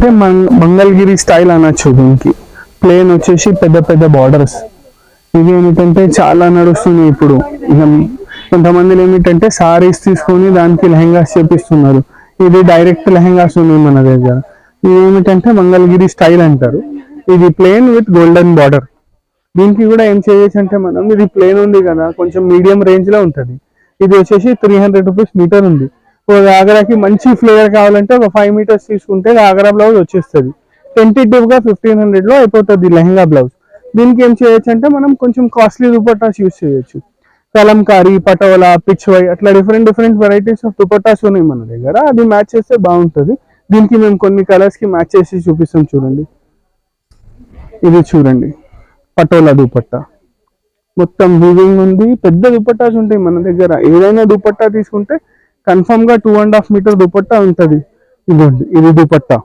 అంటే మంగళగిరి స్టైల్ అనొచ్చు దీనికి. ప్లేన్ వచ్చేసి పెద్ద పెద్ద బార్డర్స్. ఇది ఏమిటంటే చాలా నడుస్తుంది ఇప్పుడు. ఇక కొంతమంది ఏమిటంటే సారీస్ తీసుకొని దానికి లెహంగాస్ చేపిస్తున్నారు. ఇది డైరెక్ట్ లెహంగాస్ ఉన్నాయి మన దగ్గర. ఇది ఏమిటంటే మంగళగిరి స్టైల్ అంటారు. ఇది ప్లేన్ విత్ గోల్డెన్ బార్డర్. దీనికి కూడా ఏం చేయొచ్చు అంటే మనం, ఇది ప్లేన్ ఉంది కదా, కొంచెం మీడియం రేంజ్ లో ఉంటుంది. ఇది వచ్చేసి 300 రూపీస్ మీటర్ ఉంది. ఆగరాకి మంచి ఫ్లేవర్ కావాలంటే ఒక 5 మీటర్స్ తీసుకుంటే ఆగరా బ్లౌజ్ వచ్చేస్తుంది. టెంటేటివ్ గా 1500 లో అయిపోతుంది లెహంగా బ్లౌజ్. దీనికి ఏం చేయొచ్చు అంటే మనం కొంచెం కాస్ట్లీ దుపట్టాస్ యూస్ చేయొచ్చు. కలంకారీ, పటోలా, పిచ్వై అట్లా different different varieties of dupattas ఉన్నాయి మన దగ్గర. అది మ్యాచ్ చేస్తే బాగుంటుంది. దీనికి మేము కొన్ని కలర్స్ కి మ్యాచ్ చేసి చూపిస్తాం చూడండి. ఇది చూడండి, పటోలా దుపట్టా మొత్తం వీవింగ్ ఉంది. పెద్ద దుపట్టాస్ ఉంటాయి మన దగ్గర. ఏదైనా దుపట్టా తీసుకుంటే కన్ఫర్మ్ గా 2.5 మీటర్ దుపట్టా ఉంటుంది. ఇదిగోండి, ఇది దుపట్టా.